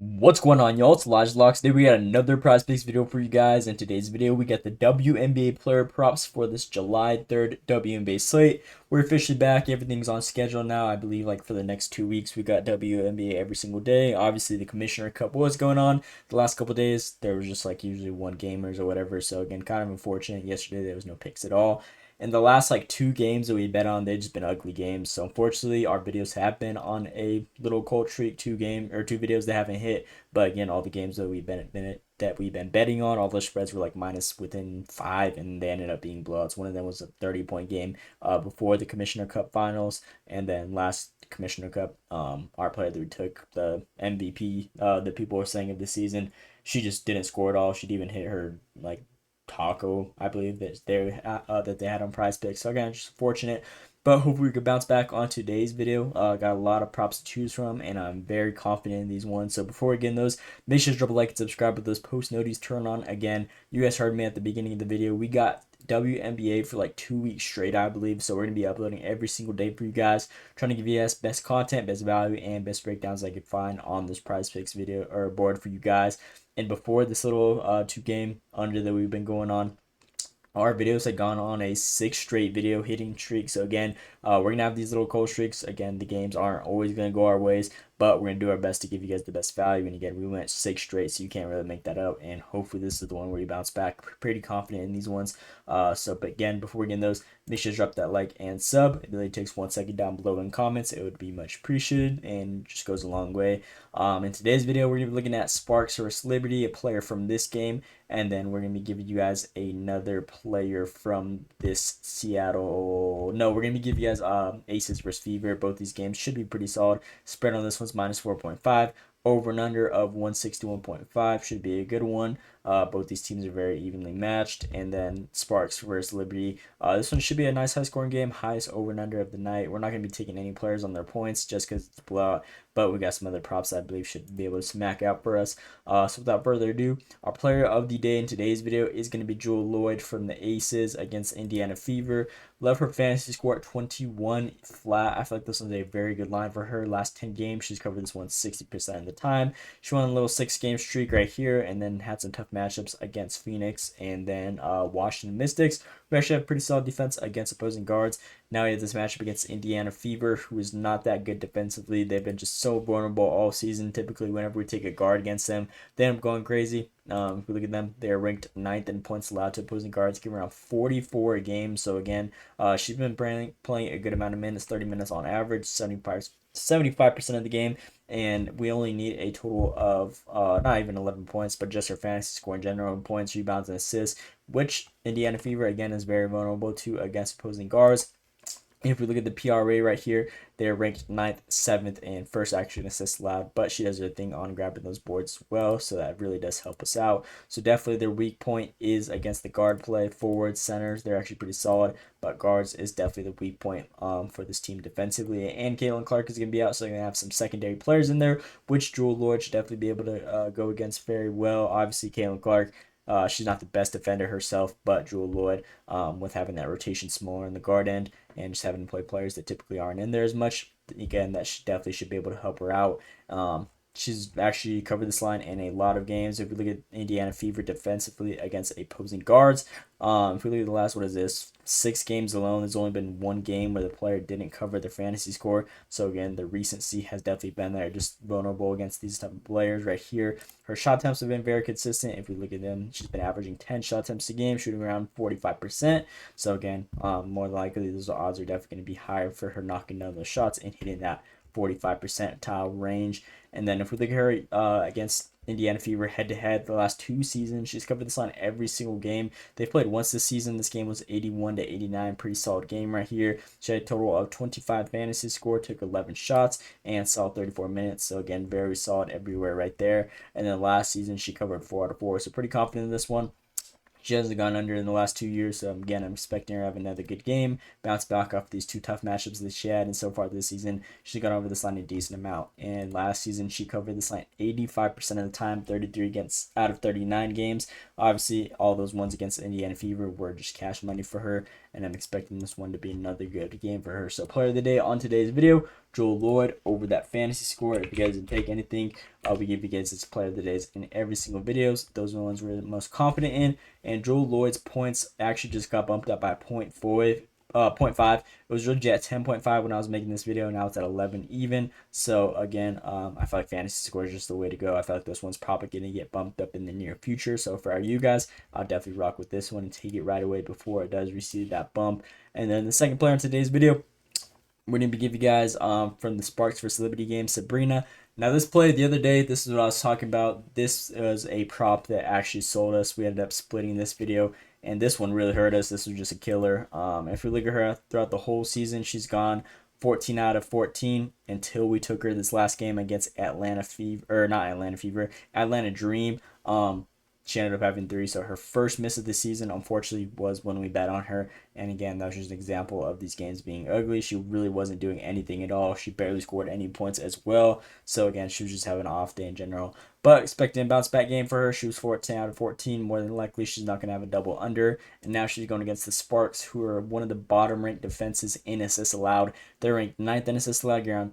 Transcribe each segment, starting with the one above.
What's going on, y'all? It's Locks. Today we got another prize picks video for you guys. In today's video, we got the WNBA player props for this July 3rd WNBA slate. We're officially back. Everything's on schedule now. I believe like for the next 2 weeks, we got WNBA every single day. Obviously, the Commissioner Cup was going on the last couple days. There was just like usually one gamers or whatever. So again, kind of unfortunate. Yesterday there was no picks at all. And the last like two games that we bet on, they've just been ugly games. So unfortunately, our videos have been on a little cold streak, two videos that haven't hit. But again, all the games that we've been betting on, all those spreads were like minus within 5, and they ended up being blowouts. One of them was a 30-point game before the Commissioner Cup finals, and then last Commissioner Cup, our player that we took the MVP, that people were saying of the season, she just didn't score at all. She didn't even hit her like taco, I believe that they had on Prize Picks. So again, just fortunate, but hopefully we could bounce back on today's video. Got a lot of props to choose from, and I'm very confident in these ones. So before we get in those, make sure to drop a like and subscribe with those post notifications turned on. Again, you guys heard me at the beginning of the video. We got WNBA for like 2 weeks straight, I believe. So we're gonna be uploading every single day for you guys, trying to give you guys best content, best value, and best breakdowns I could find on this Prize Picks video or board for you guys. And before this little 2 game under that we've been going on, our videos had gone on a 6 straight video hitting streak. So again, we're gonna have these little cold streaks. Again, the games aren't always gonna go our ways, but we're gonna do our best to give you guys the best value. And again, we went 6 straight, so you can't really make that up. And hopefully, this is the one where you bounce back. Pretty confident in these ones. But again, before we get in those, make sure to drop that like and sub. It really takes 1 second down below in comments. It would be much appreciated and just goes a long way. In today's video, we're gonna be looking at Sparks versus Liberty, a player from this game, and then we're gonna be giving you guys another player from this Seattle. No, we're gonna be giving you guys Aces versus Fever. Both these games should be pretty solid. Spread on this one's minus 4.5. Over and under of 161.5 should be a good one. Both these teams are very evenly matched. And then Sparks versus Liberty. This one should be a nice high scoring game. Highest over and under of the night. We're not going to be taking any players on their points just because it's a blowout. But we got some other props I believe should be able to smack out for us. So without further ado, our player of the day in today's video is going to be Jewell Loyd from the Aces against Indiana Fever. Love her fantasy score at 21 flat. I feel like this one's a very good line for her. Last 10 games, she's covered this one 60% of the time. She won a little 6-game streak right here, and then had some tough matchups against Phoenix and then Washington Mystics. We actually have pretty solid defense against opposing guards. Now we have this matchup against Indiana Fever, who is not that good defensively. They've been just so vulnerable all season. Typically, whenever we take a guard against them, they end up going crazy. If we look at them, they're ranked 9th in points allowed to opposing guards, giving around 44 a game. So again, she's been playing a good amount of minutes, 30 minutes on average, 75% of the game, and we only need a total of not even 11 points, but just her fantasy score in general, points, rebounds, and assists, which Indiana Fever again is very vulnerable to against opposing guards. If we look at the PRA right here, they're ranked 9th, 7th, and first actually in assists allowed, but she does her thing on grabbing those boards as well, so that really does help us out. So definitely their weak point is against the guard play. Forwards, centers, they're actually pretty solid, but guards is definitely the weak point for this team defensively. And Caitlin Clark is going to be out, so they're going to have some secondary players in there, which Jewell Loyd should definitely be able to go against very well. Obviously, Caitlin Clark, she's not the best defender herself, but Jewell Loyd, with having that rotation smaller in the guard end and just having to play players that typically aren't in there as much, again, that definitely should be able to help her out. She's actually covered this line in a lot of games. If we look at Indiana Fever defensively against opposing guards, if we look at the last, what is this, 6 games alone, there's only been 1 game where the player didn't cover their fantasy score. So again, the recency has definitely been there, just vulnerable against these type of players right here. Her shot attempts have been very consistent. If we look at them, she's been averaging 10 shot attempts a game, shooting around 45%. So again, more than likely, those odds are definitely going to be higher for her knocking down those shots and hitting that 45 percentile range. And then if we look at her against Indiana Fever head-to-head the last 2 seasons, she's covered this line every single game. They've played once this season. This game was 81-89, pretty solid game right here. She had a total of 25 fantasy score, took 11 shots, and saw 34 minutes. So again, very solid everywhere right there. And then last season, she covered 4 out of 4. So pretty confident in this one. She hasn't gone under in the last 2 years, so again, I'm expecting her to have another good game, bounce back off these 2 tough matchups that she had, and so far this season, she's gone over this line a decent amount. And last season, she covered this line 85% of the time, 33 out of 39 games. Obviously, all those ones against Indiana Fever were just cash money for her, and I'm expecting this one to be another good game for her. So player of the day on today's video, Jewell Loyd over that fantasy score. If you guys didn't take anything, we give you guys this player of the days in every single videos. Those are the ones we're the most confident in. And Jewell Loyd's points actually just got bumped up by 0.5. 0.5. It was originally at 10.5 when I was making this video. Now it's at 11 even. So again, I feel like fantasy score is just the way to go. I feel like this one's probably going to get bumped up in the near future. So for you guys, I'll definitely rock with this one and take it right away before it does receive that bump. And then the second player in today's video, we're going to give you guys from the Sparks vs. Liberty game, Sabrina. Now this play the other day, this is what I was talking about. This was a prop that actually sold us. We ended up splitting this video, and this one really hurt us. This was just a killer. If we look at her throughout the whole season, she's gone 14 out of 14 until we took her this last game against Atlanta Dream. She ended up having 3, so her first miss of the season, unfortunately, was when we bet on her. And again, that was just an example of these games being ugly. She really wasn't doing anything at all. She barely scored any points as well. So again, she was just having an off day in general. But expecting a bounce back game for her. She was 14 out of 14. More than likely, she's not going to have a double under. And now she's going against the Sparks, who are one of the bottom ranked defenses in assists allowed. They're ranked 9th in assists allowed, around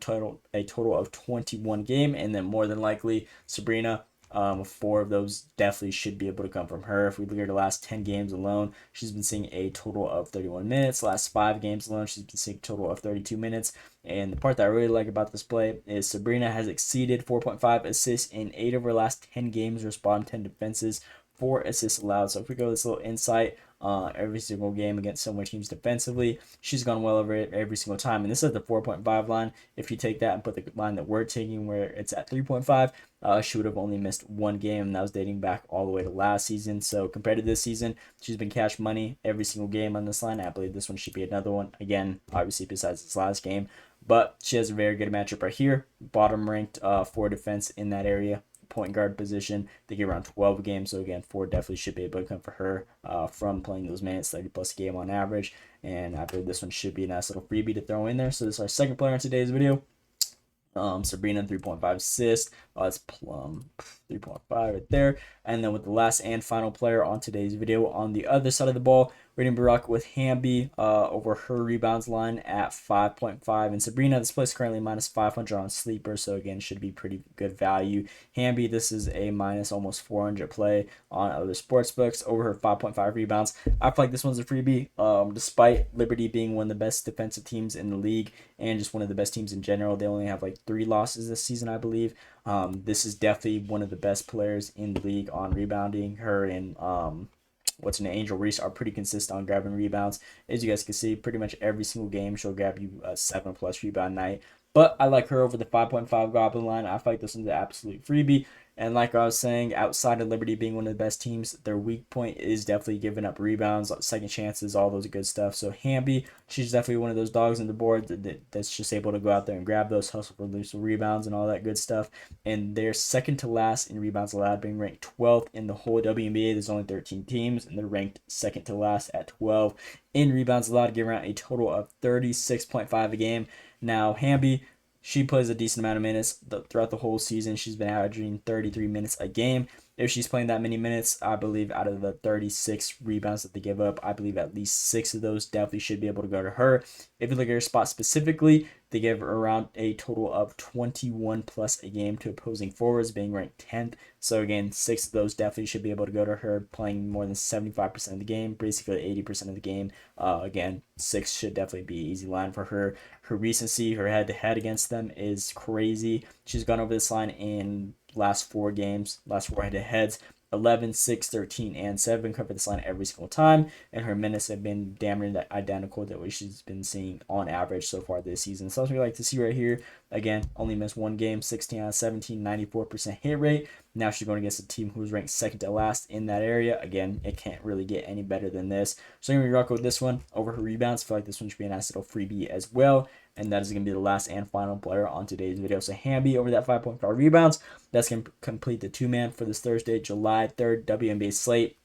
a total of 21 game. And then more than likely, Sabrina, 4 of those definitely should be able to come from her. If we look at her last 10 games alone, she's been seeing a total of 31 minutes. Last 5 games alone, she's been seeing a total of 32 minutes. And the part that I really like about this play is Sabrina has exceeded 4.5 assists in 8 of her last 10 games, her bottom 10 defenses, 4 assists allowed. So if we go this little insight, every single game against similar teams defensively, she's gone well over it every single time. And this is the 4.5 line. If you take that and put the line that we're taking where it's at 3.5, she would have only missed 1 game, and that was dating back all the way to last season. So compared to this season, she's been cash money every single game on this line. I believe this one should be another one. Again, obviously besides this last game, but she has a very good matchup right here. Bottom ranked for defense in that area. Point guard position. They get around 12 games, so again, 4 definitely should be able to come for her from playing those minutes, 30 plus a game on average. And I believe this one should be a nice little freebie to throw in there. So this is our second player in today's video. Sabrina, 3.5 assists. That's plum 3.5 right there. And then with the last and final player on today's video, on the other side of the ball, we're going to be rocking with Hamby over her rebounds line at 5.5. And Sabrina, this place currently minus 500 on Sleeper, so again, should be pretty good value. Hamby, this is a minus almost 400 play on other sports books over her 5.5 rebounds. I feel like this one's a freebie, despite Liberty being one of the best defensive teams in the league and just one of the best teams in general. They only have like 3 losses this season, I believe. This is definitely one of the best players in the league on rebounding. Her and Angel Reese are pretty consistent on grabbing rebounds. As you guys can see, pretty much every single game she'll grab you a 7+ rebound night. But I like her over the 5.5 Goblin line. I feel like this one's an absolute freebie. And like I was saying, outside of Liberty being one of the best teams, their weak point is definitely giving up rebounds, second chances, all those good stuff. So Hamby, she's definitely one of those dogs on the board that's just able to go out there and grab those hustle for loose rebounds and all that good stuff. And they're second to last in rebounds allowed, being ranked 12th in the whole WNBA. There's only 13 teams, and they're ranked second to last at 12 in rebounds allowed, giving around a total of 36.5 a game. Now, Hamby, she plays a decent amount of minutes throughout the whole season. She's been averaging 33 minutes a game. If she's playing that many minutes, I believe out of the 36 rebounds that they give up, I believe at least 6 of those definitely should be able to go to her. If you look at her spot specifically, they give around a total of 21 plus a game to opposing forwards, being ranked 10th. So again, 6 of those definitely should be able to go to her, playing more than 75% of the game, basically 80% of the game. Again, 6 should definitely be an easy line for her. Her recency, her head-to-head against them is crazy. She's gone over this line in last 4 games, last 4 head-to-heads, 11, 6, 13, and 7 cover this line every single time, and her minutes have been damn near identical to what she's been seeing on average so far this season. So that's what we like to see right here. Again, only missed 1 game, 16 out of 17, 94% hit rate. Now she's going against a team who's ranked second to last in that area. Again, it can't really get any better than this. So I'm going to rock with this one over her rebounds. I feel like this one should be a nice little freebie as well. And that is going to be the last and final player on today's video. So Hamby over that 5.5 rebounds. That's going to complete the 2-man for this Thursday, July 3rd WNBA slate.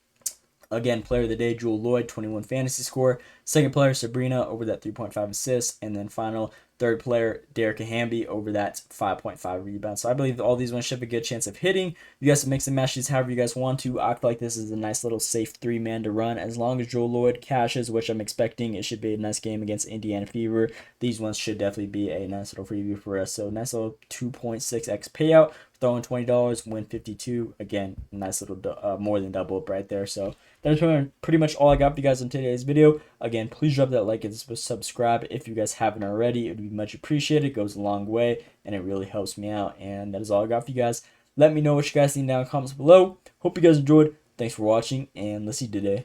Again, player of the day, Jewell Loyd, 21 fantasy score. Second player, Sabrina, over that 3.5 assists. And then final, third player, Dearica Hamby, over that 5.5 rebounds. So I believe all these ones should have a good chance of hitting. You guys can mix and match these however you guys want to. I feel like this is a nice little safe 3-man to run. As long as Jewell Loyd cashes, which I'm expecting, it should be a nice game against Indiana Fever. These ones should definitely be a nice little preview for us. So nice little 2.6x payout. Throw in $20, win 52. Again, nice little more than double up right there. So that's pretty much all I got for you guys in today's video. Again, please drop that like and subscribe if you guys haven't already. It would be much appreciated. It goes a long way, and it really helps me out. And that is all I got for you guys. Let me know what you guys think down in the comments below. Hope you guys enjoyed. Thanks for watching, and let's see today.